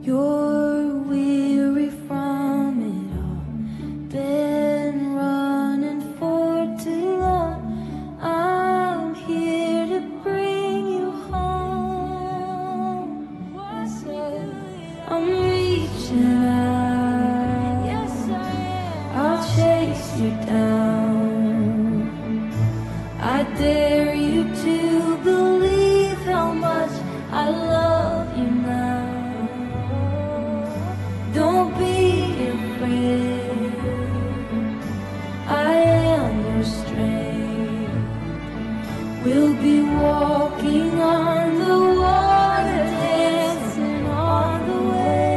You're weary from it all, been running for too long. I'm here to bring you home. I'm reaching out, I'll chase you down. I dare you to believe how much I love you now. Don't be afraid, I am your strength. We'll be walking on the water, dancing on the way.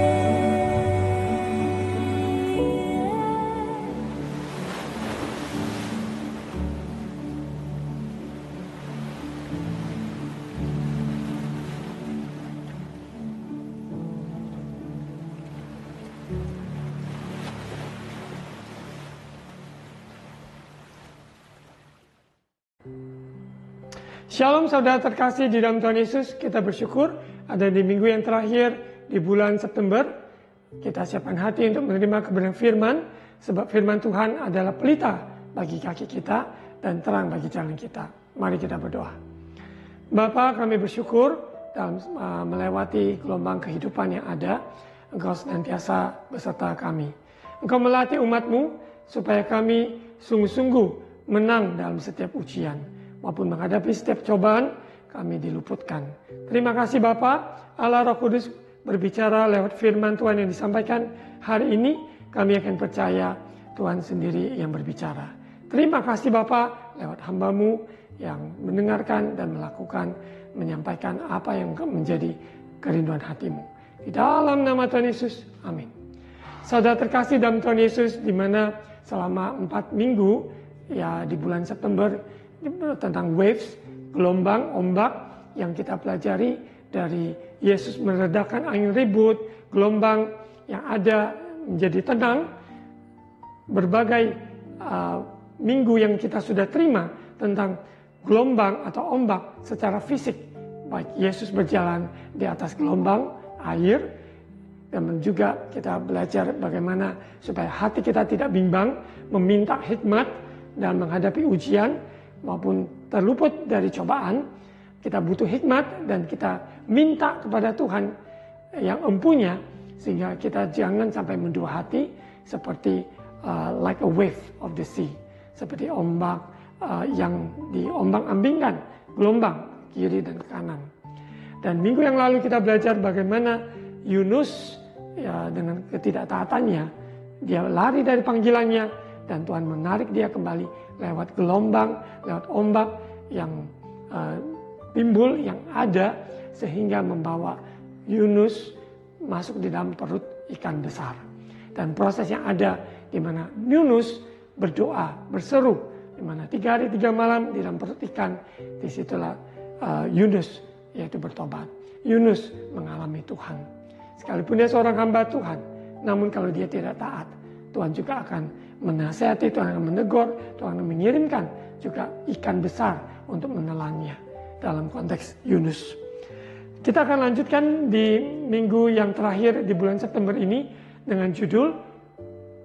Shalom saudara terkasih di dalam Tuhan Yesus, kita bersyukur ada di minggu yang terakhir di bulan September. Kita siapkan hati untuk menerima kebenaran firman, sebab firman Tuhan adalah pelita bagi kaki kita dan terang bagi jalan kita. Mari kita berdoa. Bapa, kami bersyukur dalam melewati gelombang kehidupan yang ada, Engkau senantiasa beserta kami. Engkau melatih umat-Mu supaya kami sungguh-sungguh menang dalam setiap ujian. Maupun menghadapi setiap cobaan, kami diluputkan. Terima kasih Bapa, Allah Roh Kudus berbicara lewat firman Tuhan yang disampaikan hari ini. Kami akan percaya Tuhan sendiri yang berbicara. Terima kasih Bapa, lewat hamba-Mu yang mendengarkan dan melakukan, menyampaikan apa yang menjadi kerinduan hati-Mu. Di dalam nama Tuhan Yesus, amin. Saudara terkasih dalam Tuhan Yesus, di mana selama 4 minggu ya di bulan September, tentang waves, gelombang, ombak yang kita pelajari dari Yesus meredakan angin ribut, gelombang yang ada menjadi tenang. Berbagai minggu yang kita sudah terima tentang gelombang atau ombak secara fisik. Baik Yesus berjalan di atas gelombang air, dan juga kita belajar bagaimana supaya hati kita tidak bimbang, meminta hikmat dan menghadapi ujian, maupun terluput dari cobaan. Kita butuh hikmat dan kita minta kepada Tuhan yang empunya, sehingga kita jangan sampai mendua hati seperti like a wave of the sea, seperti ombak yang diombang-ambingkan gelombang kiri dan kanan. Dan minggu yang lalu kita belajar bagaimana Yunus ya, dengan ketidaktaatannya dia lari dari panggilannya, dan Tuhan menarik dia kembali lewat gelombang, lewat ombak yang timbul, yang ada, sehingga membawa Yunus masuk di dalam perut ikan besar. Dan proses yang ada di mana Yunus berdoa, berseru, di mana 3 hari 3 malam di dalam perut ikan, disitulah Yunus yaitu bertobat. Yunus mengalami Tuhan. Sekalipun dia seorang hamba Tuhan, namun kalau dia tidak taat, Tuhan juga akan menasihati, Tuhan akan menegur, Tuhan akan mengirimkan juga ikan besar untuk menelannya dalam konteks Yunus. Kita akan lanjutkan di minggu yang terakhir di bulan September ini dengan judul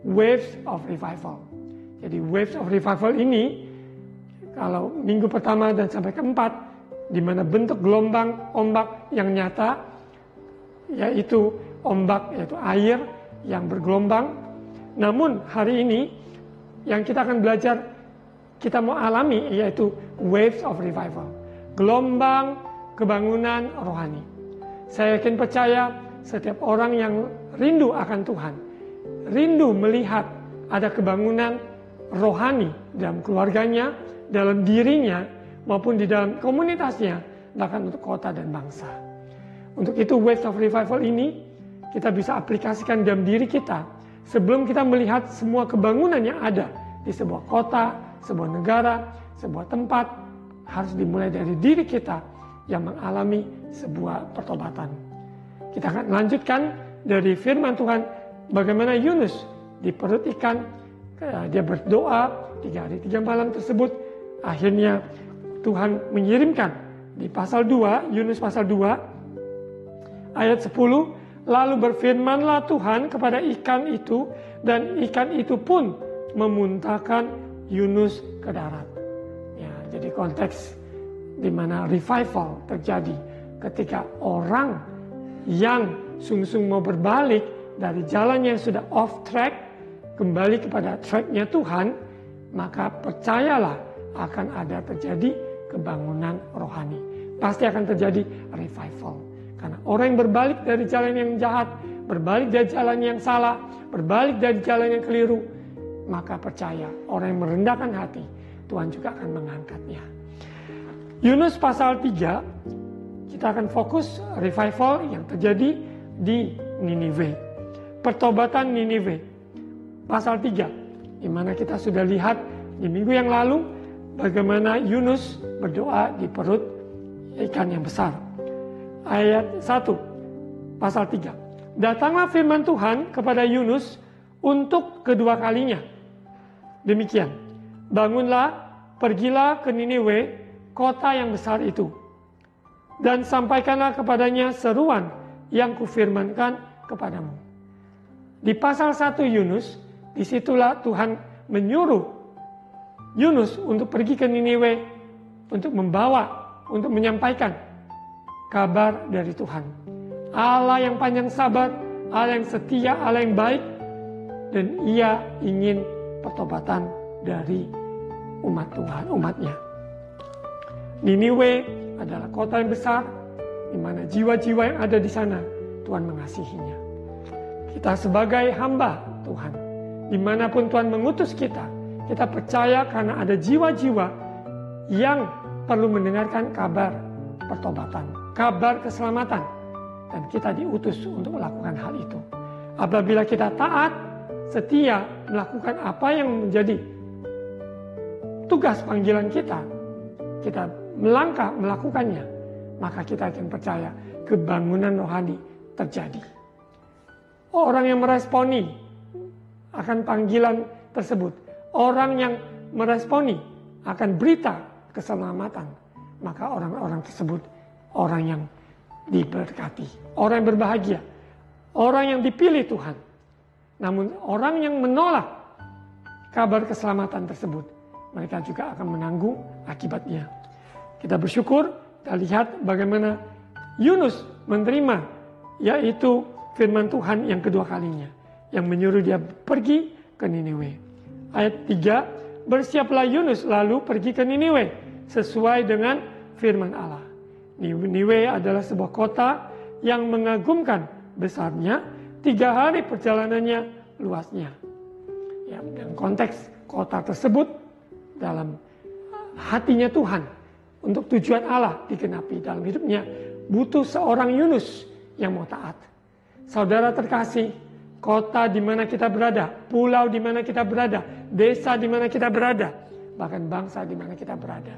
Waves of Revival. Jadi Waves of Revival ini, kalau minggu pertama dan sampai keempat, di mana bentuk gelombang ombak yang nyata, yaitu ombak, yaitu air yang bergelombang. Namun hari ini yang kita akan belajar, kita mau alami, yaitu waves of revival, gelombang kebangunan rohani. Saya yakin percaya setiap orang yang rindu akan Tuhan, rindu melihat ada kebangunan rohani dalam keluarganya, dalam dirinya, maupun di dalam komunitasnya, bahkan untuk kota dan bangsa. Untuk itu waves of revival ini kita bisa aplikasikan dalam diri kita, sebelum kita melihat semua kebangunan yang ada di sebuah kota, sebuah negara, sebuah tempat, harus dimulai dari diri kita yang mengalami sebuah pertobatan. Kita akan lanjutkan dari firman Tuhan, bagaimana Yunus di perut ikan, dia berdoa 3 hari 3 malam tersebut, akhirnya Tuhan mengirimkan di pasal 2, Yunus pasal 2, ayat 10, Lalu berfirmanlah Tuhan kepada ikan itu, dan ikan itu pun memuntahkan Yunus ke darat. Ya, jadi konteks di mana revival terjadi ketika orang yang sungguh-sungguh mau berbalik dari jalan yang sudah off track kembali kepada tracknya Tuhan, maka percayalah akan ada terjadi kebangunan rohani. Pasti akan terjadi revival. Karena orang yang berbalik dari jalan yang jahat, berbalik dari jalan yang salah, berbalik dari jalan yang keliru, maka percaya orang yang merendahkan hati, Tuhan juga akan mengangkatnya. Yunus pasal 3, kita akan fokus revival yang terjadi di Niniwe. Pertobatan Niniwe. Pasal 3, di mana kita sudah lihat di minggu yang lalu bagaimana Yunus berdoa di perut ikan yang besar. Ayat 1, pasal 3. Datanglah firman Tuhan kepada Yunus untuk kedua kalinya. Demikian, bangunlah, pergilah ke Niniwe, kota yang besar itu, dan sampaikanlah kepadanya seruan yang kufirmankan kepadamu. Di pasal 1 Yunus, disitulah Tuhan menyuruh Yunus untuk pergi ke Niniwe, untuk membawa, untuk menyampaikan kabar dari Tuhan. Allah yang panjang sabar, Allah yang setia, Allah yang baik, dan Ia ingin pertobatan dari umat Tuhan, umatnya. Niniwe adalah kota yang besar, di mana jiwa-jiwa yang ada di sana Tuhan mengasihinya. Kita sebagai hamba Tuhan, dimanapun Tuhan mengutus kita, kita percaya karena ada jiwa-jiwa yang perlu mendengarkan kabar pertobatan, kabar keselamatan, dan kita diutus untuk melakukan hal itu. Apabila kita taat, setia melakukan apa yang menjadi tugas panggilan kita melangkah melakukannya, maka kita akan percaya kebangunan rohani terjadi. Orang yang meresponi akan panggilan tersebut, orang yang meresponi akan berita keselamatan, maka orang-orang tersebut orang yang diberkati, orang yang berbahagia, orang yang dipilih Tuhan. Namun orang yang menolak kabar keselamatan tersebut, mereka juga akan menanggung akibatnya. Kita bersyukur, kita lihat bagaimana Yunus menerima, yaitu firman Tuhan yang kedua kalinya, yang menyuruh dia pergi ke Niniwe. Ayat 3, bersiaplah Yunus lalu pergi ke Niniwe, sesuai dengan firman Allah. Niniwe adalah sebuah kota yang mengagumkan besarnya, 3 hari perjalanannya luasnya. Ya, dan konteks kota tersebut dalam hatinya Tuhan, untuk tujuan Allah digenapi dalam hidupnya, butuh seorang Yunus yang mau taat. Saudara terkasih, kota di mana kita berada, pulau di mana kita berada, desa di mana kita berada, bahkan bangsa di mana kita berada,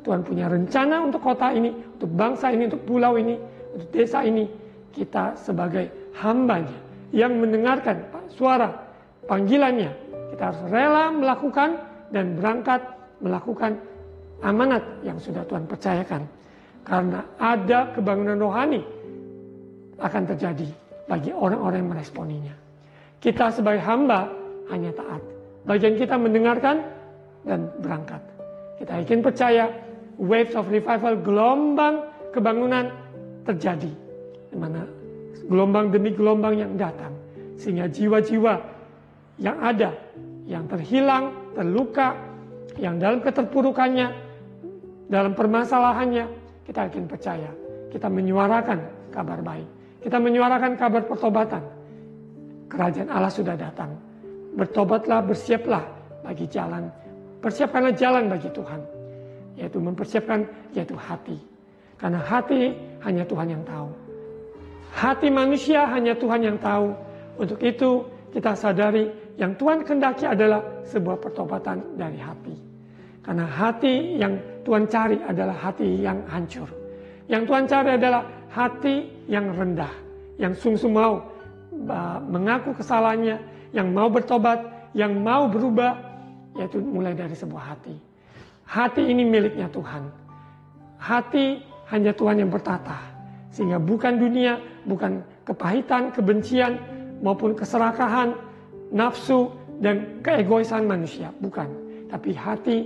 Tuhan punya rencana untuk kota ini, untuk bangsa ini, untuk pulau ini, untuk desa ini. Kita sebagai hambanya yang mendengarkan suara panggilannya, kita harus rela melakukan dan berangkat melakukan amanat yang sudah Tuhan percayakan. Karena ada kebangunan rohani akan terjadi bagi orang-orang yang meresponinya. Kita sebagai hamba hanya taat. Bagian kita mendengarkan dan berangkat. Kita yakin percaya waves of revival, gelombang kebangunan terjadi. Di mana gelombang demi gelombang yang datang. Sehingga jiwa-jiwa yang ada, yang terhilang, terluka, yang dalam keterpurukannya, dalam permasalahannya, kita yakin percaya. Kita menyuarakan kabar baik. Kita menyuarakan kabar pertobatan. Kerajaan Allah sudah datang. Bertobatlah, bersiaplah bagi jalan. Persiapkanlah jalan bagi Tuhan. Yaitu mempersiapkan, yaitu hati. Karena hati hanya Tuhan yang tahu. Hati manusia hanya Tuhan yang tahu. Untuk itu kita sadari yang Tuhan kehendaki adalah sebuah pertobatan dari hati. Karena hati yang Tuhan cari adalah hati yang hancur. Yang Tuhan cari adalah hati yang rendah, yang sungguh mau mengaku kesalahannya, yang mau bertobat, yang mau berubah, yaitu mulai dari sebuah hati. Hati ini miliknya Tuhan. Hati hanya Tuhan yang bertata, sehingga bukan dunia, bukan kepahitan, kebencian, maupun keserakahan, nafsu, dan keegoisan manusia. Bukan. Tapi hati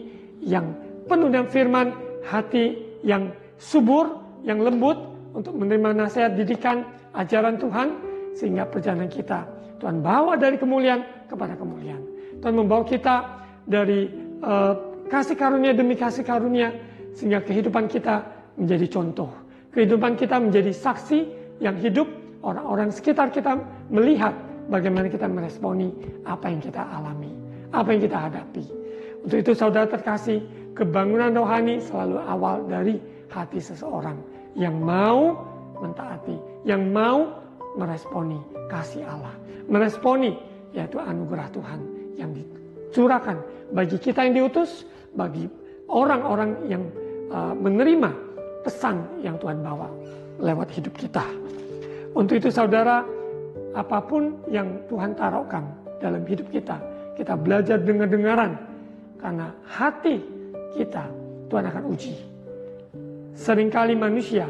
yang penuh dengan firman, hati yang subur, yang lembut untuk menerima nasihat, didikan, ajaran Tuhan. Sehingga perjalanan kita Tuhan bawa dari kemuliaan kepada kemuliaan. Tuhan membawa kita dari kasih karunia demi kasih karunia, sehingga kehidupan kita menjadi contoh. Kehidupan kita menjadi saksi yang hidup, orang-orang sekitar kita melihat bagaimana kita meresponi apa yang kita alami, apa yang kita hadapi. Untuk itu saudara terkasih, kebangunan rohani selalu awal dari hati seseorang yang mau mentaati, yang mau meresponi kasih Allah, meresponi yaitu anugerah Tuhan yang dicurahkan bagi kita yang diutus, bagi orang-orang yang menerima pesan yang Tuhan bawa lewat hidup kita. Untuk itu saudara, apapun yang Tuhan taruhkan dalam hidup kita, kita belajar dengar-dengaran, karena hati kita Tuhan akan uji. Seringkali manusia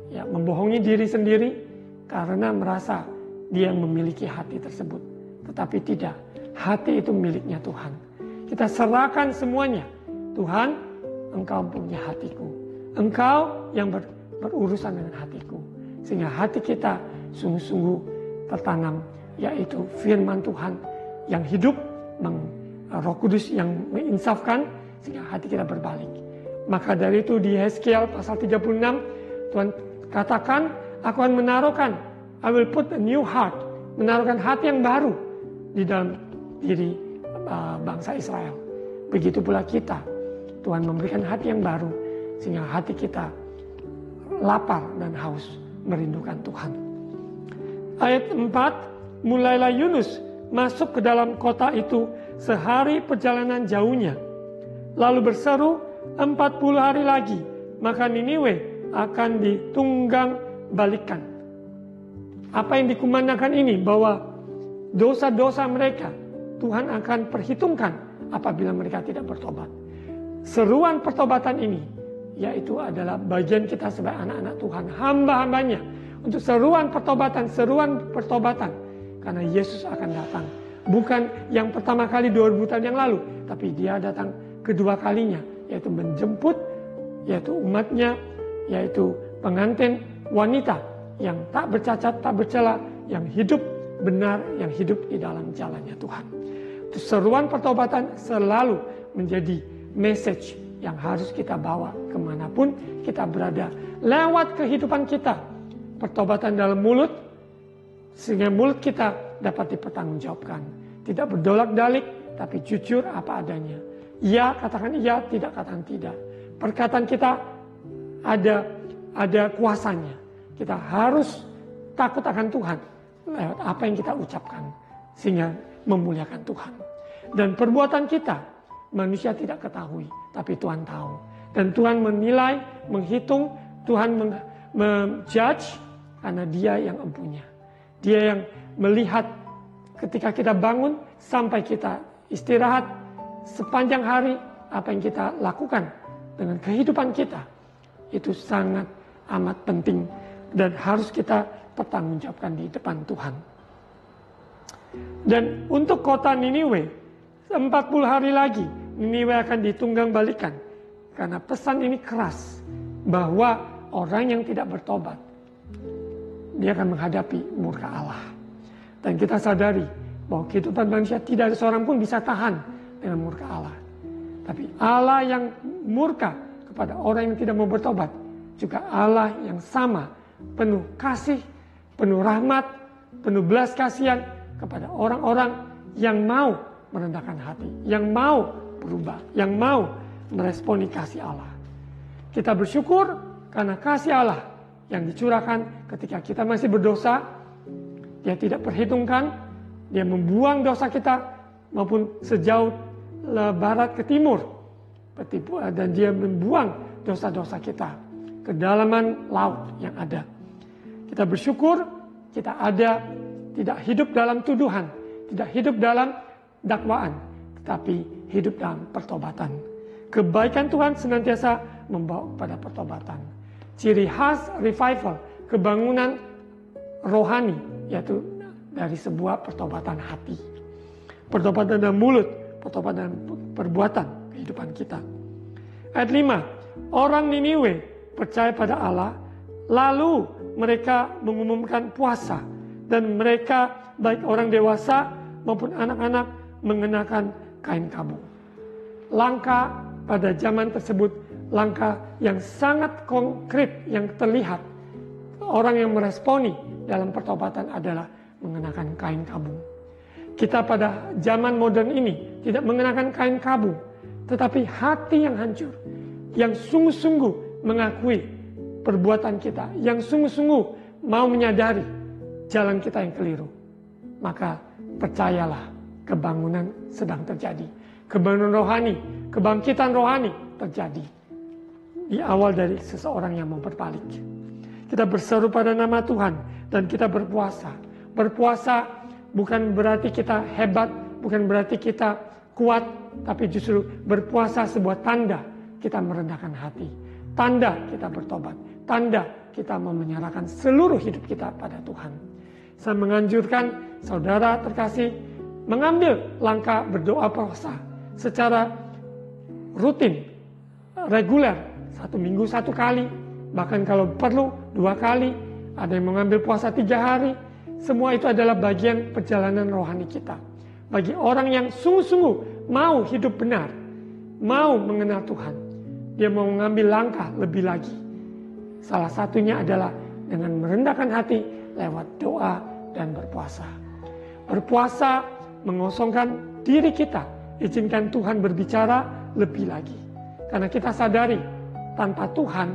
membohongi diri sendiri karena merasa dia yang memiliki hati tersebut. Tetapi tidak, hati itu miliknya Tuhan. Kita serahkan semuanya. Tuhan, Engkau punya hatiku. Engkau yang berurusan dengan hatiku. Sehingga hati kita sungguh-sungguh tertanam, yaitu firman Tuhan yang hidup, Roh Kudus yang menginsafkan, sehingga hati kita berbalik. Maka dari itu di Yeskiel pasal 36, Tuhan katakan, aku akan menaruhkan, I will put a new heart, menaruhkan hati yang baru di dalam diri bangsa Israel. Begitu pula kita, Tuhan memberikan hati yang baru, sehingga hati kita lapar dan haus merindukan Tuhan. Ayat 4, mulailah Yunus masuk ke dalam kota itu sehari perjalanan jauhnya. Lalu berseru, 40 hari lagi, maka Niniwe akan ditunggang balikan. Apa yang dikumandangkan ini? Bahwa dosa-dosa mereka Tuhan akan perhitungkan apabila mereka tidak bertobat. Seruan pertobatan ini yaitu adalah bagian kita sebagai anak-anak Tuhan, hamba-hambanya, untuk seruan pertobatan, karena Yesus akan datang. Bukan yang pertama kali 2000 tahun yang lalu, tapi dia datang kedua kalinya, yaitu menjemput, yaitu umatnya, yaitu pengantin wanita yang tak bercacat, tak bercela, yang hidup benar, yang hidup di dalam jalannya Tuhan. Seruan pertobatan selalu menjadi message yang harus kita bawa kemanapun kita berada. Lewat kehidupan kita, pertobatan dalam mulut, sehingga mulut kita dapat dipertanggungjawabkan. Tidak berdolak-dalik, tapi jujur apa adanya. Iya, katakan iya, tidak katakan tidak. Perkataan kita ada kuasanya. Kita harus takut akan Tuhan lewat apa yang kita ucapkan, sehingga memuliakan Tuhan. Dan perbuatan kita manusia tidak ketahui, tapi Tuhan tahu. Dan Tuhan menilai, menghitung, Tuhan menjudge, karena Dia yang empunya. Dia yang melihat ketika kita bangun sampai kita istirahat sepanjang hari, apa yang kita lakukan dengan kehidupan kita itu sangat amat penting dan harus kita pertanggungjawabkan di depan Tuhan. Dan untuk kota Niniwe, 40 hari lagi Niniwe akan ditunggang balikan, karena pesan ini keras bahwa orang yang tidak bertobat dia akan menghadapi murka Allah. Dan kita sadari bahwa kehidupan manusia tidak ada seorang pun bisa tahan dengan murka Allah. Tapi Allah yang murka kepada orang yang tidak mau bertobat juga Allah yang sama, penuh kasih, penuh rahmat, penuh belas kasihan kepada orang-orang yang mau merendahkan hati, yang mau berubah, yang mau meresponi kasih Allah. Kita bersyukur karena kasih Allah yang dicurahkan ketika kita masih berdosa. Dia tidak perhitungkan, dia membuang dosa kita maupun sejauh barat ke timur, dan dia membuang dosa-dosa kita ke dalaman laut yang ada. Kita bersyukur kita ada, tidak hidup dalam tuduhan, tidak hidup dalam dakwaan, tetapi hidup dalam pertobatan. Kebaikan Tuhan senantiasa membawa kepada pertobatan. Ciri khas revival, kebangunan rohani, yaitu dari sebuah pertobatan hati. Pertobatan dalam mulut, pertobatan dalam perbuatan kehidupan kita. Ayat 5, orang Niniwe percaya pada Allah, lalu mereka mengumumkan puasa, dan mereka baik orang dewasa maupun anak-anak mengenakan kain kabung. Langkah pada zaman tersebut, langkah yang sangat konkret yang terlihat. Orang yang meresponi dalam pertobatan adalah mengenakan kain kabung. Kita pada zaman modern ini tidak mengenakan kain kabung, tetapi hati yang hancur, yang sungguh-sungguh mengakui perbuatan kita, yang sungguh-sungguh mau menyadari jalan kita yang keliru. Maka percayalah, kebangunan sedang terjadi. Kebangunan rohani, kebangkitan rohani terjadi. Di awal dari seseorang yang mau berbalik. Kita berseru pada nama Tuhan dan kita berpuasa. Berpuasa bukan berarti kita hebat, bukan berarti kita kuat, tapi justru berpuasa sebuah tanda kita merendahkan hati. Tanda kita bertobat. Tanda kita mau menyerahkan seluruh hidup kita pada Tuhan. Saya menganjurkan saudara terkasih mengambil langkah berdoa puasa secara rutin, reguler, 1 minggu 1 kali, bahkan kalau perlu 2 kali, ada yang mengambil puasa 3 hari. Semua itu adalah bagian perjalanan rohani kita. Bagi orang yang sungguh-sungguh mau hidup benar, mau mengenal Tuhan, dia mau mengambil langkah lebih lagi. Salah satunya adalah dengan merendahkan hati lewat doa dan berpuasa. Berpuasa mengosongkan diri kita, izinkan Tuhan berbicara lebih lagi. Karena kita sadari tanpa Tuhan,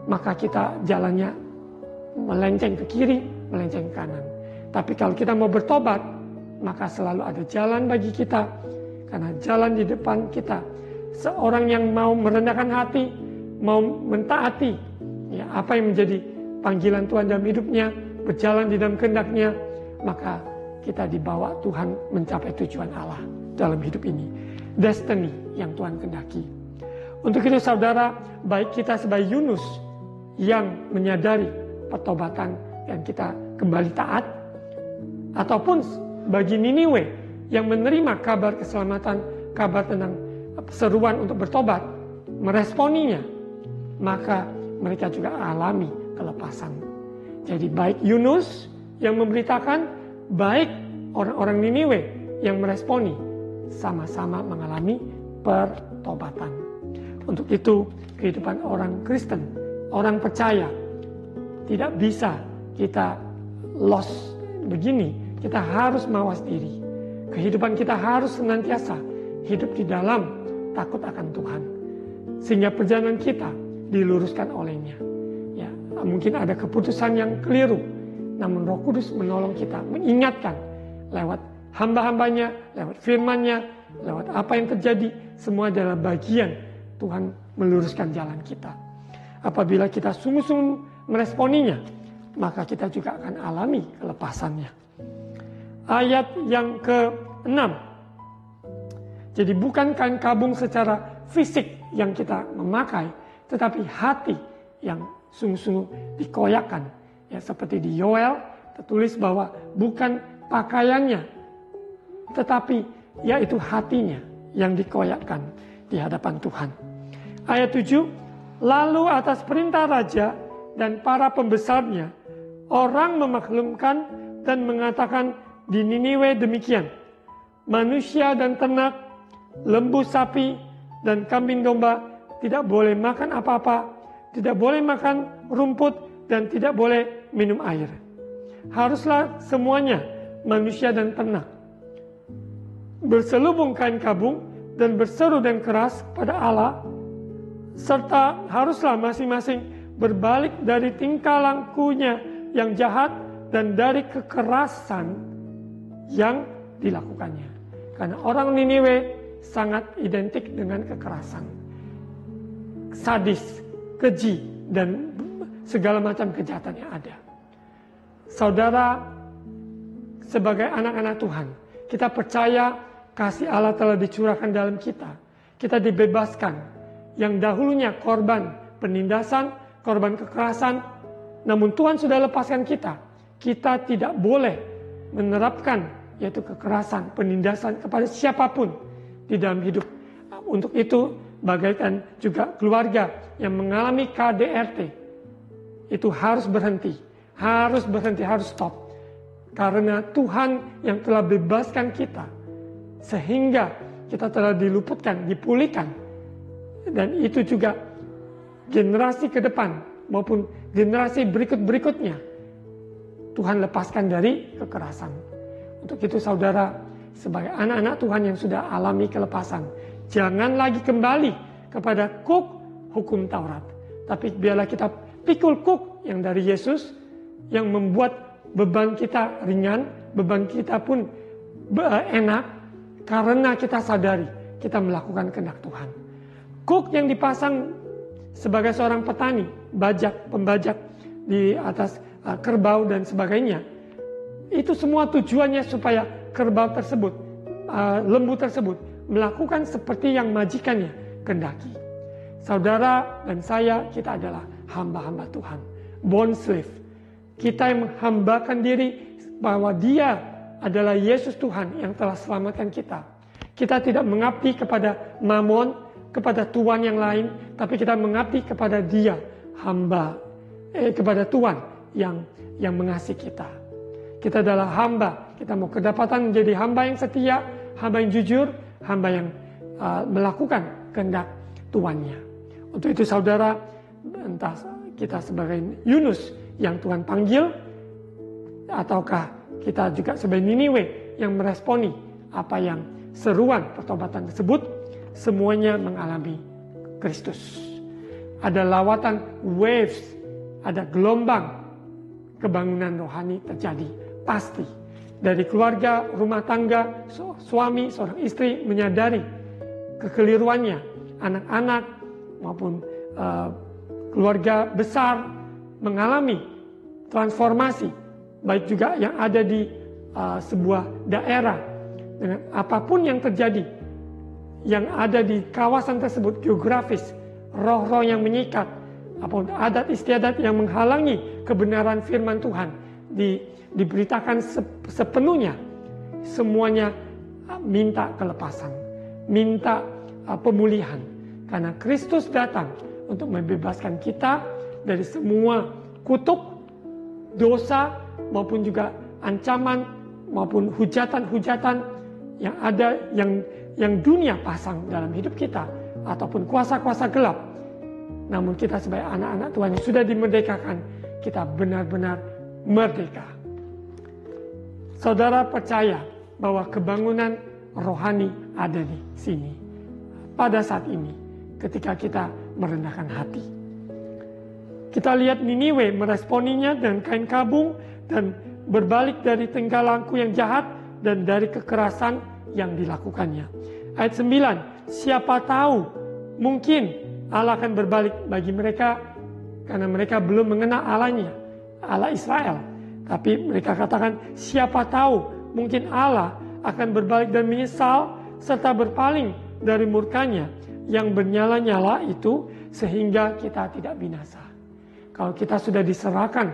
maka kita jalannya melenceng ke kiri, melenceng ke kanan. Tapi kalau kita mau bertobat, maka selalu ada jalan bagi kita. Karena jalan di depan kita, seorang yang mau merendahkan hati, mau mentaati ya, apa yang menjadi panggilan Tuhan dalam hidupnya, berjalan di dalam kehendak-Nya, maka kita dibawa Tuhan mencapai tujuan Allah dalam hidup ini. Destiny yang Tuhan kehendaki. Untuk itu saudara, baik kita sebagai Yunus yang menyadari pertobatan dan kita kembali taat, ataupun bagi Niniwe yang menerima kabar keselamatan, kabar tentang seruan untuk bertobat, meresponinya, maka mereka juga alami kelepasan. Jadi baik Yunus yang memberitakan, baik orang-orang Niniwe yang meresponi, sama-sama mengalami pertobatan. Untuk itu kehidupan orang Kristen, orang percaya, tidak bisa kita lost begini. Kita harus mawas diri. Kehidupan kita harus senantiasa hidup di dalam takut akan Tuhan. Sehingga perjalanan kita diluruskan olehnya. Ya, mungkin ada keputusan yang keliru. Namun Roh Kudus menolong kita, mengingatkan lewat hamba-hambanya, lewat firman-Nya, lewat apa yang terjadi. Semua adalah bagian Tuhan meluruskan jalan kita. Apabila kita sungguh-sungguh meresponinya, maka kita juga akan alami kelepasannya. Ayat yang ke-6. Jadi bukan kain kabung secara fisik yang kita memakai, tetapi hati yang sungguh-sungguh dikoyakkan. Ya, seperti di Yoel tertulis bahwa bukan pakaiannya, tetapi yaitu hatinya yang dikoyakkan di hadapan Tuhan. Ayat 7. Lalu atas perintah raja dan para pembesarnya, orang memaklumkan dan mengatakan di Niniwe demikian. Manusia dan ternak, lembu sapi dan kambing domba tidak boleh makan apa-apa, tidak boleh makan rumput dan tidak boleh minum air. Haruslah semuanya, manusia dan ternak, berselubung kain kabung dan berseru dan keras pada Allah, serta haruslah masing-masing berbalik dari tingkah lakunya yang jahat dan dari kekerasan yang dilakukannya. Karena orang Niniwe sangat identik dengan kekerasan, sadis, keji, dan segala macam kejahatan yang ada. Saudara, sebagai anak-anak Tuhan, kita percaya kasih Allah telah dicurahkan dalam kita. Kita dibebaskan. Yang dahulunya korban penindasan, korban kekerasan, namun Tuhan sudah lepaskan kita. kita tidak boleh menerapkan yaitu kekerasan, penindasan kepada siapapun di dalam hidup. Untuk itu, bagaikan juga keluarga yang mengalami KDRT, itu harus berhenti, harus stop. Karena Tuhan yang telah bebaskan kita, sehingga kita telah diluputkan, dipulihkan. Dan itu juga generasi ke depan maupun generasi berikut-berikutnya, Tuhan lepaskan dari kekerasan. Untuk itu saudara, sebagai anak-anak Tuhan yang sudah alami kelepasan, jangan lagi kembali kepada kuk hukum Taurat. Tapi biarlah kita pikul kuk yang dari Yesus, yang membuat beban kita ringan, beban kita pun enak, karena kita sadari kita melakukan kehendak Tuhan. Kuk yang dipasang sebagai seorang petani, pembajak di atas kerbau dan sebagainya, itu semua tujuannya supaya kerbau tersebut, lembu tersebut, melakukan seperti yang majikannya kehendaki. Saudara dan saya, kita adalah hamba-hamba Tuhan, born slave. Kita yang menghambakan diri bahwa Dia adalah Yesus Tuhan yang telah selamatkan kita. Kita tidak mengabdi kepada mamon, kepada tuan yang lain, tapi kita mengabdi kepada Dia, kepada Tuhan yang mengasihi kita. Kita adalah hamba, kita mau kedapatan menjadi hamba yang setia, hamba yang jujur, hamba yang melakukan kehendak tuannya. Untuk itu saudara, entah kita sebagai Yunus yang Tuhan panggil, ataukah kita juga sebagai Niniwe yang meresponi apa yang seruan pertobatan tersebut, semuanya mengalami Kristus. Ada lawatan waves, ada gelombang kebangunan rohani terjadi, pasti. Dari keluarga, rumah tangga, suami, seorang istri menyadari kekeliruannya, anak-anak maupun keluarga besar mengalami transformasi, baik juga yang ada di sebuah daerah, dengan apapun yang terjadi, yang ada di kawasan tersebut geografis, roh-roh yang menyikat, apapun adat istiadat yang menghalangi kebenaran firman Tuhan diberitakan sepenuhnya, semuanya minta kelepasan, minta pemulihan, karena Kristus datang untuk membebaskan kita dari semua kutuk, dosa, maupun juga ancaman, maupun hujatan-hujatan yang ada, yang dunia pasang dalam hidup kita, ataupun kuasa-kuasa gelap. Namun kita sebagai anak-anak Tuhan yang sudah dimerdekakan, kita benar-benar merdeka. Saudara percaya bahwa kebangunan rohani ada di sini. Pada saat ini, ketika kita merendahkan hati. Kita lihat Niniwe meresponinya dengan kain kabung dan berbalik dari tingkah laku yang jahat dan dari kekerasan yang dilakukannya. Ayat 9, siapa tahu mungkin Allah akan berbalik bagi mereka karena mereka belum mengenal Allahnya, Allah Israel. Tapi mereka katakan, siapa tahu mungkin Allah akan berbalik dan menyesal serta berpaling dari murkanya yang bernyala-nyala itu sehingga kita tidak binasa. Kalau kita sudah diserahkan,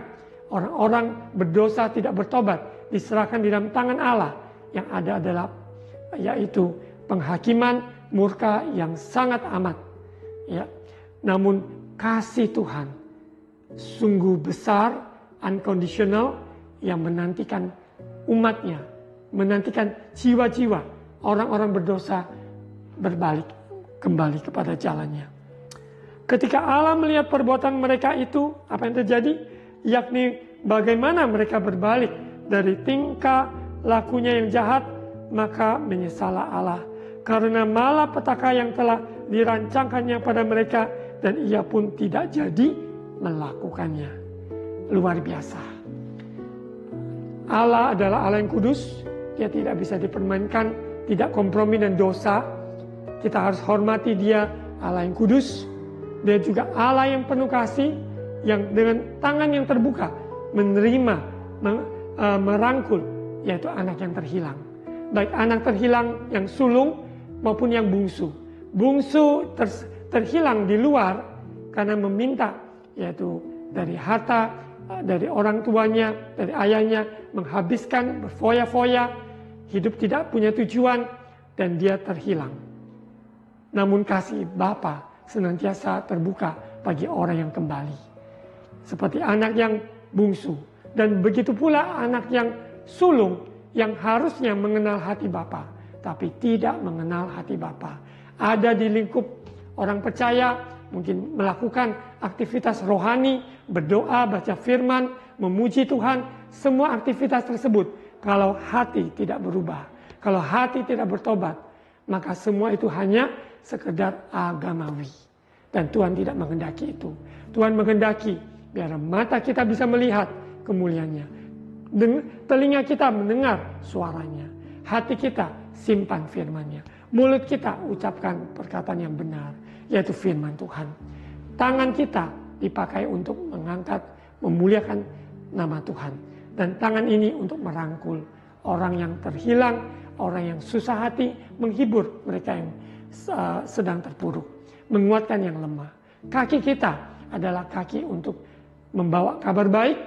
orang-orang berdosa tidak bertobat, diserahkan di dalam tangan Allah, yang ada adalah yaitu penghakiman murka yang sangat amat. Ya. Namun kasih Tuhan sungguh besar, unconditional, yang menantikan umatnya, menantikan jiwa-jiwa orang-orang berdosa berbalik kembali kepada jalannya. Ketika Allah melihat perbuatan mereka itu, apa yang terjadi? Yakni bagaimana mereka berbalik dari tingkah lakunya yang jahat, maka menyesallah Allah. Karena malapetaka yang telah dirancangkannya pada mereka, dan ia pun tidak jadi melakukannya. Luar biasa. Allah adalah Allah yang kudus, Dia tidak bisa dipermainkan, tidak kompromi dan dosa. Kita harus hormati Dia, Allah yang kudus. Dia juga Allah yang penuh kasih, yang dengan tangan yang terbuka menerima, merangkul, yaitu anak yang terhilang. Baik anak terhilang yang sulung maupun yang bungsu. Bungsu terhilang di luar karena meminta, yaitu dari harta dari orang tuanya, dari ayahnya, menghabiskan, berfoya-foya, hidup tidak punya tujuan, dan dia terhilang. Namun kasih Bapa senantiasa terbuka bagi orang yang kembali. Seperti anak yang bungsu, dan begitu pula anak yang sulung yang harusnya mengenal hati Bapa, tapi tidak mengenal hati Bapa. Ada di lingkup orang percaya, mungkin melakukan aktivitas rohani, berdoa, baca firman, memuji Tuhan, semua aktivitas tersebut. Kalau hati tidak berubah, kalau hati tidak bertobat, maka semua itu hanya sekedar agamawi. Dan Tuhan tidak menghendaki itu. Tuhan menghendaki biar mata kita bisa melihat kemuliaannya, telinga kita mendengar suaranya, hati kita simpan firman-Nya, mulut kita ucapkan perkataan yang benar, yaitu firman Tuhan. Tangan kita dipakai untuk mengangkat, memuliakan nama Tuhan. Dan tangan ini untuk merangkul orang yang terhilang, orang yang susah hati, menghibur mereka yang sedang terpuruk, menguatkan yang lemah. Kaki kita adalah kaki untuk membawa kabar baik,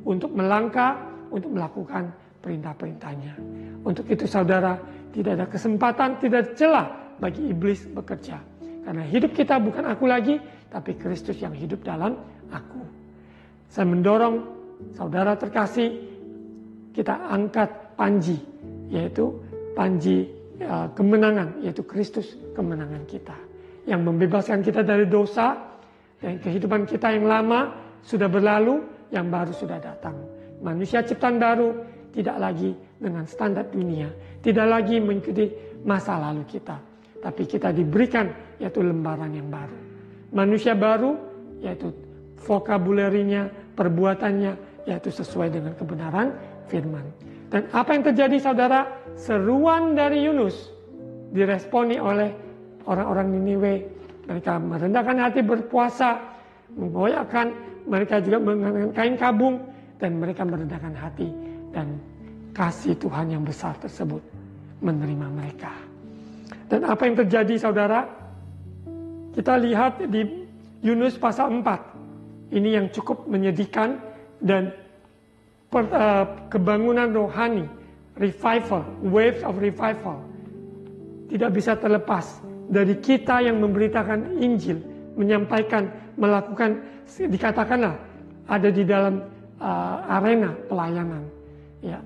untuk melangkah, untuk melakukan perintah-perintahnya. Untuk itu saudara, tidak ada kesempatan, tidak ada celah bagi iblis bekerja. Karena hidup kita bukan aku lagi, tapi Kristus yang hidup dalam aku. Saya mendorong saudara terkasih, kita angkat panji, yaitu panji kemenangan, yaitu Kristus kemenangan kita. Yang membebaskan kita dari dosa, dan kehidupan kita yang lama sudah berlalu, yang baru sudah datang. Manusia ciptaan baru, tidak lagi dengan standar dunia, tidak lagi mengikuti masa lalu kita, tapi kita diberikan yaitu lembaran yang baru. Manusia baru yaitu vokabularinya, perbuatannya yaitu sesuai dengan kebenaran firman. Dan apa yang terjadi saudara? Seruan dari Yunus diresponi oleh orang-orang Niniwe. Mereka merendahkan hati, berpuasa, menggoyahkan, mereka juga mengenakan kain kabung, dan mereka merendahkan hati, dan kasih Tuhan yang besar tersebut menerima mereka. Dan apa yang terjadi saudara? Kita lihat di Yunus pasal 4. Ini yang cukup menyedihkan, dan kebangunan rohani, revival, waves of revival, tidak bisa terlepas dari kita yang memberitakan Injil, menyampaikan, melakukan, dikatakanlah ada di dalam arena pelayanan. Ya,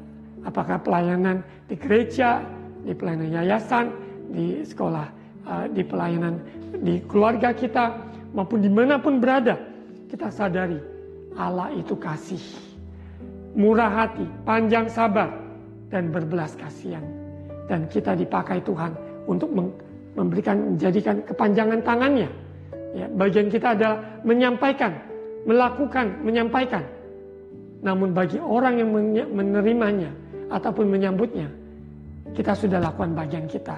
apakah pelayanan di gereja, di pelayanan yayasan, di sekolah, di pelayanan di keluarga kita, maupun dimanapun berada, kita sadari Allah itu kasih, murah hati, panjang sabar, dan berbelas kasihan. Dan kita dipakai Tuhan untuk menjadikan kepanjangan tangannya. Ya, bagian kita adalah menyampaikan, melakukan, menyampaikan. Namun bagi orang yang menerimanya ataupun menyambutnya, kita sudah lakukan bagian kita.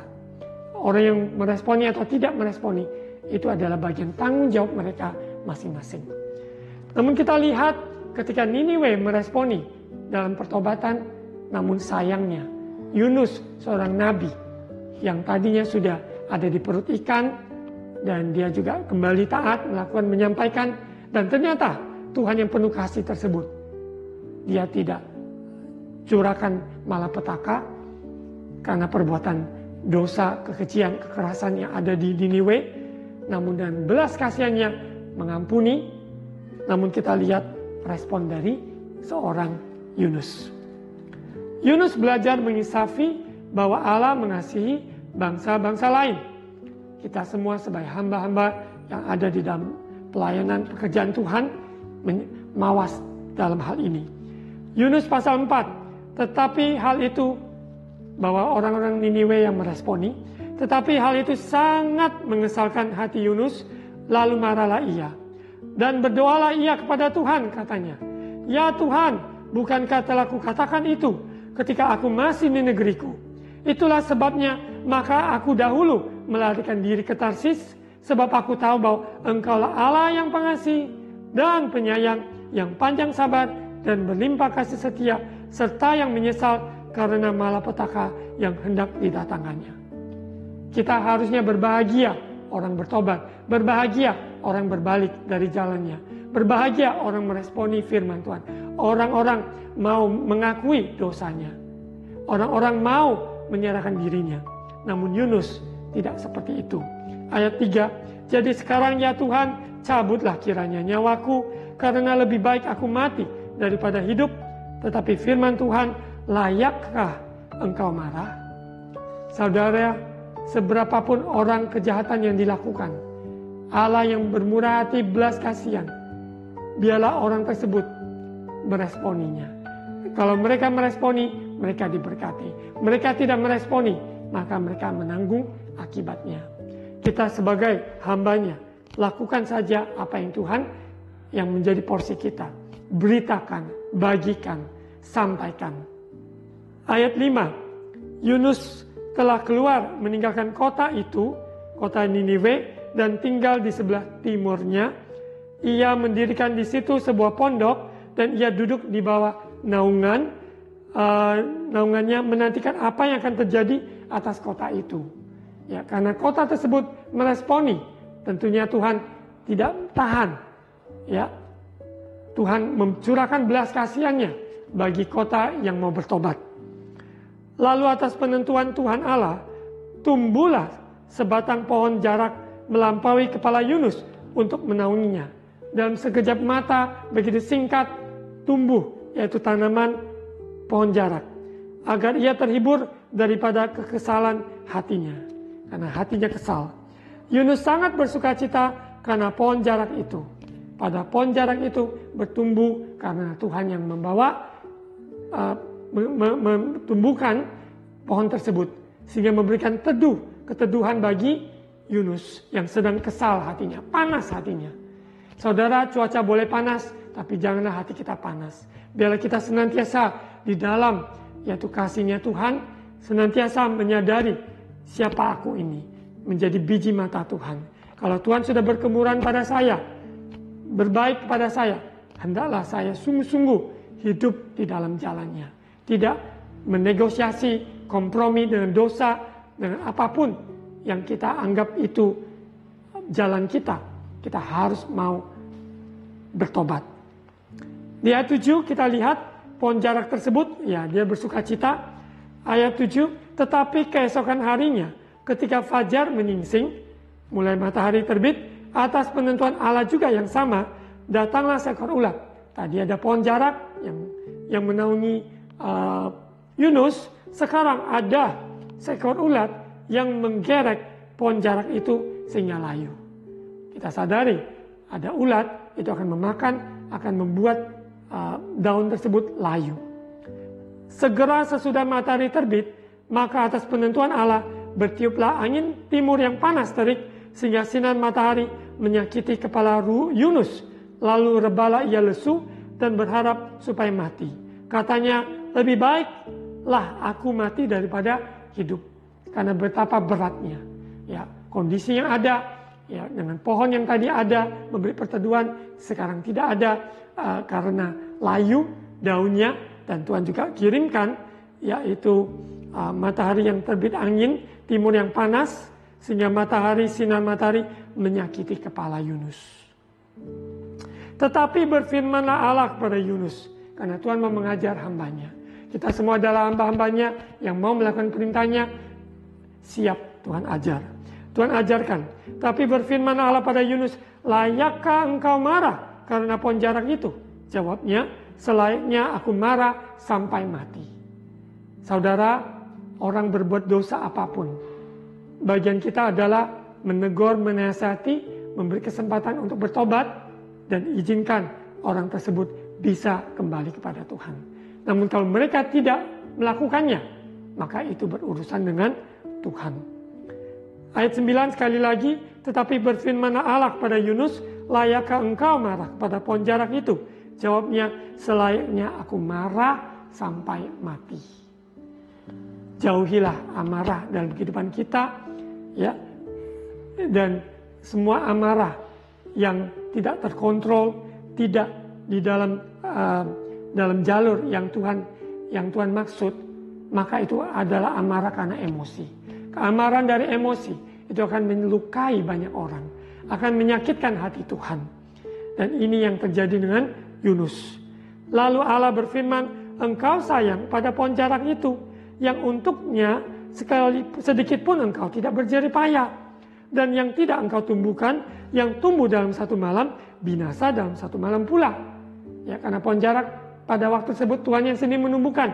Orang yang meresponi atau tidak meresponi, itu adalah bagian tanggung jawab mereka masing-masing. Namun kita lihat ketika Niniwe meresponi dalam pertobatan, namun sayangnya Yunus, seorang nabi yang tadinya sudah ada di perut ikan, dan dia juga kembali taat, melakukan, menyampaikan, dan ternyata Tuhan yang penuh kasih tersebut, dia tidak curahkan malapetaka karena perbuatan dosa, kekejian, kekerasan yang ada di Niniwe, namun dan belas kasihannya mengampuni. Namun kita lihat respon dari seorang Yunus. Yunus belajar menginsafi bahwa Allah mengasihi bangsa-bangsa lain. Kita semua sebagai hamba-hamba yang ada di dalam pelayanan pekerjaan Tuhan mawas dalam hal ini. Yunus pasal 4, tetapi hal itu, bahwa orang-orang Niniwe yang meresponi, tetapi hal itu sangat mengesalkan hati Yunus, lalu marahlah ia. Dan berdoalah ia kepada Tuhan, katanya, "Ya Tuhan, bukankah telah kukatakan itu ketika aku masih di negeriku? Itulah sebabnya maka aku dahulu melarikan diri ke Tarsis, sebab aku tahu bahwa Engkaulah Allah yang pengasih dan penyayang, yang panjang sabar dan berlimpah kasih setia, serta yang menyesal karena malapetaka yang hendak didatangkannya." Kita harusnya berbahagia orang bertobat, berbahagia orang berbalik dari jalannya, Berbahagia orang meresponi firman Tuhan. Orang-orang mau mengakui dosanya. Orang-orang mau menyerahkan dirinya. Namun Yunus tidak seperti itu. Ayat 3, jadi sekarang ya Tuhan, cabutlah kiranya nyawaku, karena lebih baik aku mati daripada hidup. Tetapi firman Tuhan, layakkah engkau marah? Saudara, seberapapun orang kejahatan yang dilakukan, Allah yang bermurah hati belas kasihan, biarlah orang tersebut meresponinya. Kalau mereka meresponi, mereka diberkati. Mereka tidak meresponi, maka mereka menanggung akibatnya. Kita sebagai hambanya, lakukan saja apa yang Tuhan yang menjadi porsi kita. Beritakan, bagikan, sampaikan. Ayat 5, Yunus telah keluar meninggalkan kota itu, kota Niniwe, dan tinggal di sebelah timurnya. Ia mendirikan di situ sebuah pondok, dan ia duduk di bawah naungannya menantikan apa yang akan terjadi atas kota itu. Ya, karena kota tersebut meresponi, tentunya Tuhan tidak tahan. Ya, Tuhan mencurahkan belas kasihannya bagi kota yang mau bertobat. Lalu atas penentuan Tuhan Allah, tumbuhlah sebatang pohon jarak melampaui kepala Yunus untuk menaunginya. Dalam sekejap mata, begitu singkat, tumbuh, yaitu tanaman pohon jarak, agar ia terhibur daripada kekesalan hatinya, karena hatinya kesal. Yunus sangat bersukacita karena pohon jarak itu. Pada pohon jarak itu bertumbuh karena Tuhan yang membawa memtumbuhkan pohon tersebut, sehingga memberikan keteduhan bagi Yunus yang sedang kesal hatinya, panas hatinya. Saudara, cuaca boleh panas, tapi janganlah hati kita panas. Biarlah kita senantiasa di dalam, yaitu kasih-Nya Tuhan, senantiasa menyadari siapa aku ini, menjadi biji mata Tuhan. Kalau Tuhan sudah berkemuran pada saya, berbaik kepada saya, hendaklah saya sungguh-sungguh hidup di dalam jalannya. Tidak menegosiasi, kompromi dengan dosa, dengan apapun yang kita anggap itu jalan kita. Kita harus mau bertobat. Di ayat 7 kita lihat pohon jarak tersebut, ya dia bersuka cita. Ayat 7, tetapi keesokan harinya ketika fajar menyingsing, mulai matahari terbit, atas penentuan Allah juga yang sama, datanglah seekor ulat. Tadi ada pohon jarak yang menaungi Yunus, sekarang ada seekor ulat yang menggerek pohon jarak itu sehingga layu. Kita sadari ada ulat itu akan memakan, akan membuat daun tersebut layu. Segera sesudah matahari terbit, maka atas penentuan Allah bertiuplah angin timur yang panas terik, sehingga sinar matahari menyakiti kepala Yunus. Lalu rebalah ia lesu dan berharap supaya mati. Katanya, lebih baiklah aku mati daripada hidup, karena betapa beratnya. Ya, kondisi yang ada, ya, dengan pohon yang tadi ada memberi perteduhan, sekarang tidak ada karena layu daunnya, dan Tuhan juga kirimkan yaitu matahari yang terbit angin timur yang panas, sehingga sinar matahari menyakiti kepala Yunus. Tetapi berfirmanlah Allah kepada Yunus, karena Tuhan mau mengajar hambanya. Kita semua adalah hamba-hambanya yang mau melakukan perintahnya, siap Tuhan ajar. Tuhan ajarkan. Tapi berfirman Allah pada Yunus, layakkah engkau marah karena pohon jarak itu? Jawabnya, selayaknya aku marah sampai mati. Saudara, orang berbuat dosa apapun, bagian kita adalah menegur, menasihati, memberi kesempatan untuk bertobat, dan izinkan orang tersebut bisa kembali kepada Tuhan. Namun kalau mereka tidak melakukannya, maka itu berurusan dengan Tuhan. Ayat 9 sekali lagi, tetapi berfirmanlah Allah kepada Yunus, layakkah engkau marah pada pohon jarak itu? Jawabnya, selayaknya aku marah sampai mati. Jauhilah amarah dalam kehidupan kita, ya, dan semua amarah yang tidak terkontrol, tidak di dalam jalur yang Tuhan maksud, maka itu adalah amarah karena emosi. Keamaran dari emosi itu akan melukai banyak orang, akan menyakitkan hati Tuhan. Dan ini yang terjadi dengan Yunus. Lalu Allah berfirman, engkau sayang pada pohon jarak itu, yang untuknya sedikit pun engkau tidak berjerih payah. Dan yang tidak engkau tumbuhkan, yang tumbuh dalam satu malam, binasa dalam satu malam pula. Ya, karena pohon jarak pada waktu tersebut Tuhan yang sendiri menumbuhkan.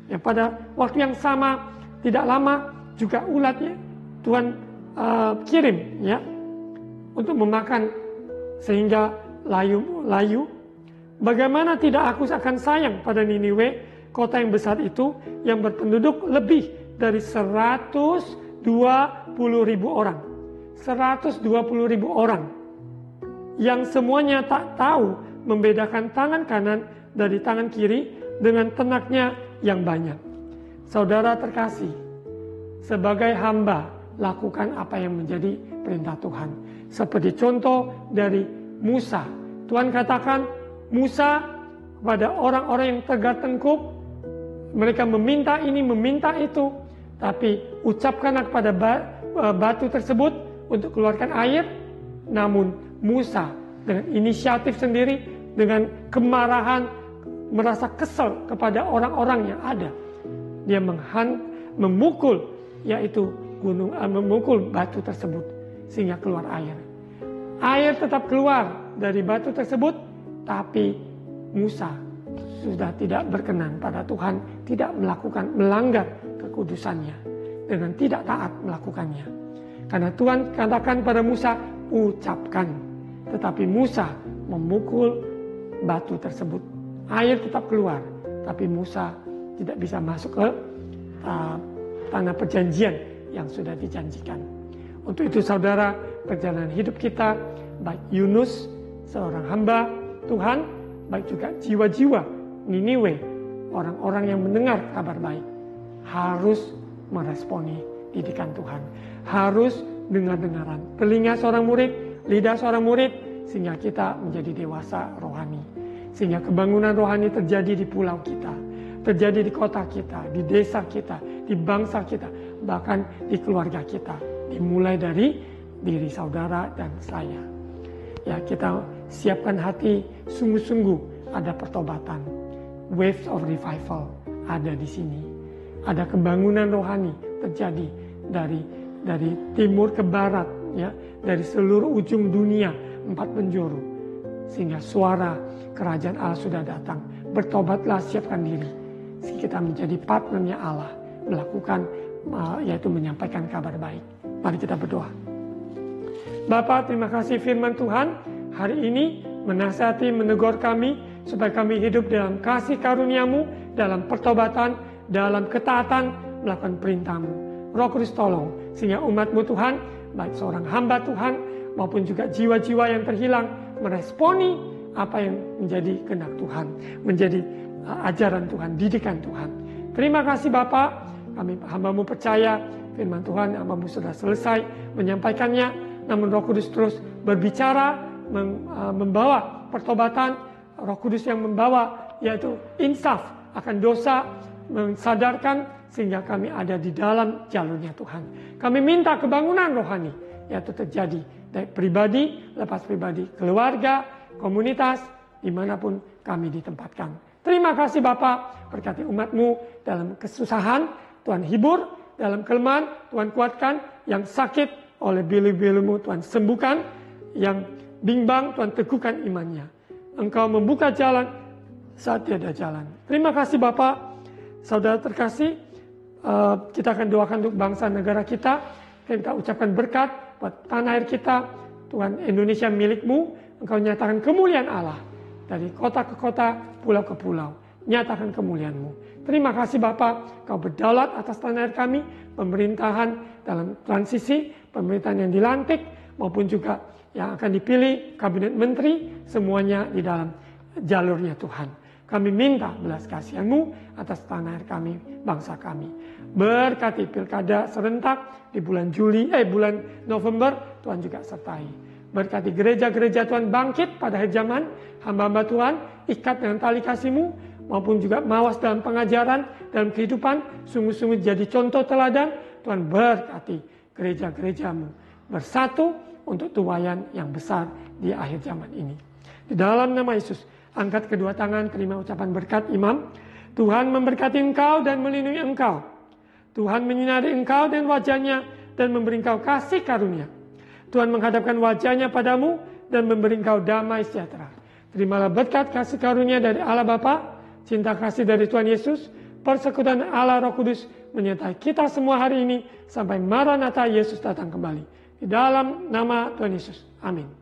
Ya, pada waktu yang sama, tidak lama juga ulatnya Tuhan kirim, ya, untuk memakan sehingga layu. Bagaimana tidak aku akan sayang pada Niniwe, kota yang besar itu, yang berpenduduk lebih dari 120.000 orang. 120.000 orang. Yang semuanya tak tahu membedakan tangan kanan dari tangan kiri dengan ternaknya yang banyak. Saudara terkasih, sebagai hamba, lakukan apa yang menjadi perintah Tuhan. Seperti contoh dari Musa. Tuhan katakan, Musa kepada orang-orang yang tegar tengkuk, mereka meminta ini, meminta itu, tapi ucapkanlah kepada batu tersebut untuk keluarkan air. Namun Musa dengan inisiatif sendiri, dengan kemarahan, merasa kesal kepada orang-orang yang ada. Dia memukul, yaitu memukul batu tersebut sehingga keluar air. Air tetap keluar dari batu tersebut, tapi Musa sudah tidak berkenan pada Tuhan, tidak melanggar kekudusannya dengan tidak taat melakukannya. Karena Tuhan katakan pada Musa, ucapkan. Tetapi Musa memukul batu tersebut. Air tetap keluar, tapi Musa tidak bisa masuk ke tanah perjanjian yang sudah dijanjikan. Untuk itu saudara, perjalanan hidup kita, baik Yunus, seorang hamba Tuhan, baik juga jiwa-jiwa Niniwe, orang-orang yang mendengar kabar baik, harus meresponi didikan Tuhan. Harus dengar-dengaran. Telinga seorang murid, lidah seorang murid, sehingga kita menjadi dewasa rohani. Sehingga kebangunan rohani terjadi di pulau kita, terjadi di kota kita, di desa kita, di bangsa kita, bahkan di keluarga kita. Dimulai dari diri saudara dan saya. Ya, kita siapkan hati, sungguh-sungguh ada pertobatan. Waves of revival ada di sini. Ada kebangunan rohani terjadi dari timur ke barat, ya, dari seluruh ujung dunia, 4 penjuru. Sehingga suara kerajaan Allah sudah datang. Bertobatlah, siapkan diri. Kita menjadi partnernya Allah, melakukan yaitu menyampaikan kabar baik. Mari kita berdoa. Bapa, terima kasih firman Tuhan hari ini menasihati, menegur kami supaya kami hidup dalam kasih karunia-Mu, dalam pertobatan, dalam ketaatan melakukan perintah-Mu. Roh Kudus tolong sehingga umat-Mu Tuhan, baik seorang hamba Tuhan maupun juga jiwa-jiwa yang terhilang, meresponi apa yang menjadi kehendak Tuhan, menjadi ajaran Tuhan, didikan Tuhan. Terima kasih Bapa, kami hamba-Mu percaya firman Tuhan hamba-Mu sudah selesai menyampaikannya, namun Roh Kudus terus berbicara, membawa pertobatan. Roh Kudus yang membawa yaitu insaf akan dosa, mensadarkan sehingga kami ada di dalam jalurnya Tuhan. Kami minta kebangunan rohani yaitu terjadi dari pribadi, lepas pribadi, keluarga, komunitas, dimanapun kami ditempatkan. Terima kasih Bapa, berkati umat-Mu dalam kesusahan, Tuhan hibur, dalam kelemahan, Tuhan kuatkan, yang sakit oleh bilu-bilu-Mu, Tuhan sembuhkan, yang bimbang, Tuhan teguhkan imannya. Engkau membuka jalan saat tiada jalan. Terima kasih Bapa. Saudara terkasih, kita akan doakan untuk bangsa negara kita. Kita ucapkan berkat buat tanah air kita. Tuhan, Indonesia milik-Mu. Engkau nyatakan kemuliaan Allah dari kota ke kota, pulau ke pulau. Nyatakan kemuliaan-Mu. Terima kasih Bapa, Kau berdaulat atas tanah air kami, pemerintahan dalam transisi, pemerintahan yang dilantik, maupun juga yang akan dipilih, kabinet menteri, semuanya di dalam jalurnya Tuhan. Kami minta belas kasihan-Mu atas tanah air kami, bangsa kami. Berkati pilkada serentak di bulan November, Tuhan juga sertai. Berkati gereja-gereja Tuhan bangkit pada akhir zaman, hamba-hamba Tuhan ikat dengan tali kasih-Mu, maupun juga mawas dalam pengajaran, dalam kehidupan, sungguh-sungguh jadi contoh teladan. Tuhan berkati gereja-gereja-Mu bersatu untuk tuaian yang besar di akhir zaman ini. Di dalam nama Yesus, angkat kedua tangan, terima ucapan berkat imam. Tuhan memberkati engkau dan melindungi engkau. Tuhan menyinari engkau dan wajahnya dan memberi engkau kasih karunia. Tuhan menghadapkan wajahnya padamu dan memberi engkau damai sejahtera. Terimalah berkat kasih karunia dari Allah Bapa, cinta kasih dari Tuhan Yesus, persekutuan Allah Roh Kudus menyertai kita semua hari ini sampai Maranatha Yesus datang kembali. Di dalam nama Tuhan Yesus. Amin.